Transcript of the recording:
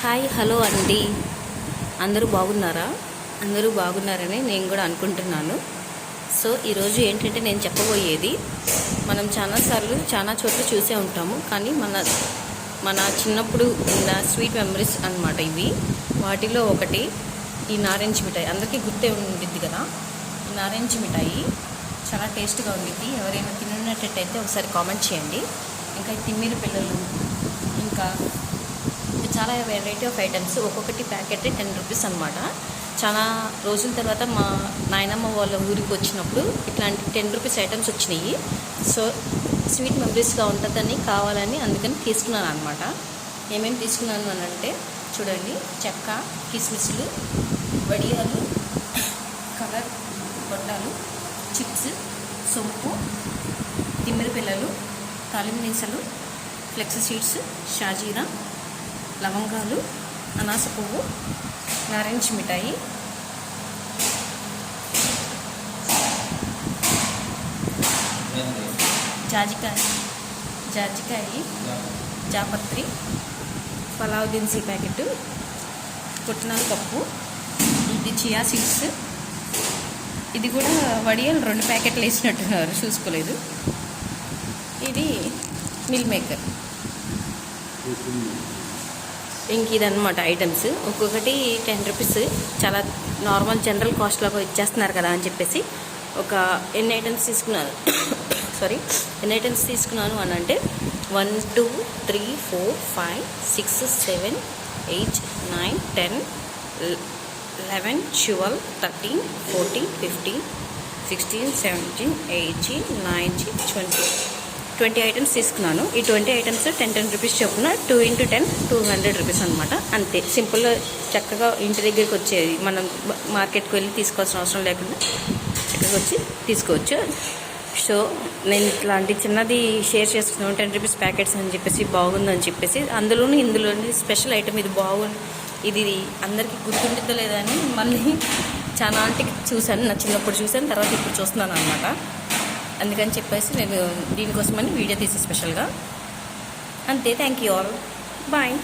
Hi hello అండి. అందరూ బాగున్నారా? అందరూ బాగున్నారని నేను కూడా అనుకుంటున్నాను. సో ఈరోజు ఏంటంటే నేను చెప్పబోయేది, మనం చాలాసార్లు చాలా చోట్ల చూసే ఉంటాము, కానీ మన చిన్నప్పుడు ఉన్న స్వీట్ మెమరీస్ అన్నమాట ఇవి. వాటిలో ఒకటి ఈ నారింజ మిఠాయి. అందరికీ గుర్తే ఉండిద్ది కదా. ఈ నారింజ మిఠాయి చాలా టేస్ట్గా ఉండిద్ది. ఎవరైనా తిన్నట్టయితే ఒకసారి కామెంట్ చేయండి. ఇంకా తిమ్మిరి పిల్లలు, ఇంకా చాలా వెరైటీ ఆఫ్ ఐటమ్స్. ఒక్కొక్కటి ప్యాకెట్ 10 రూపీస్ అనమాట. చాలా రోజుల తర్వాత మా నాయనమ్మ వాళ్ళ ఊరికి వచ్చినప్పుడు ఇట్లాంటి 10 రూపీస్ ఐటమ్స్ వచ్చినాయి. సో స్వీట్ మెమరీస్గా ఉంటుందని కావాలని అందుకని తీసుకున్నాను అనమాట. ఏమేమి తీసుకున్నాను అని అంటే చూడండి, చెక్క, కిస్మిస్లు, వడియాలు, కలర్ గొట్టాలు, చిప్స్, సొంపు, తిమ్మిరి పిల్లలు, తాలింపు దినుసులు, ఫ్లెక్స్ సీడ్స్, షాజీరా, లవంగాలు, అనాస పువ్వు, నారింజ మిఠాయి, జాజికాయ, జాపత్రి, పలావ్ దినుసుల ప్యాకెట్, పుట్నాల పప్పు, ఇది చియా సీడ్స్. ఇది కూడా వడియాలు 2 ప్యాకెట్లు వేసినట్టున్నారు, చూసుకోలేదు. ఇది మిల్ మేకర్. ఇంక ఇదన్నమాట ఐటమ్స్. ఒక్కొక్కటి 10 రూపీస్. చాలా నార్మల్ జనరల్ కాస్ట్లో ఇచ్చేస్తున్నారు కదా అని చెప్పేసి ఎన్ని ఐటమ్స్ తీసుకున్నాను ఎన్ని ఐటమ్స్ తీసుకున్నాను అని అంటే 1 2 3 4 5 6 7 8 9 10 11 12 13 14 15 16 17 18 19 20 ఐటమ్స్ తీసుకున్నాను. ఈ 20 ఐటమ్స్ 10 రూపీస్ చొప్పున 2 × 10 200 రూపీస్ అనమాట. అంతే సింపుల్గా చక్కగా ఇంటి దగ్గరికి వచ్చేది. మనం మార్కెట్కి వెళ్ళి తీసుకోవాల్సిన అవసరం లేకుండా చక్కగా వచ్చి తీసుకోవచ్చు. సో నేను ఇట్లాంటి చిన్నది షేర్ చేసుకున్నాను, 10 రూపీస్ ప్యాకెట్స్ అని చెప్పేసి బాగుందని చెప్పేసి. ఇందులోని స్పెషల్ ఐటమ్ ఇది. ఇది అందరికీ గుర్తుండిద్దో లేదా అని మళ్ళీ చాలా ఆంటికి చూశాను, నా చిన్నప్పుడు చూశాను, తర్వాత ఇప్పుడు చూస్తున్నాను అనమాట. అందుకని చెప్పేసి నేను దీనికోసమని వీడియో తీసి స్పెషల్గా. అంతే. Thank you all. బాయ్.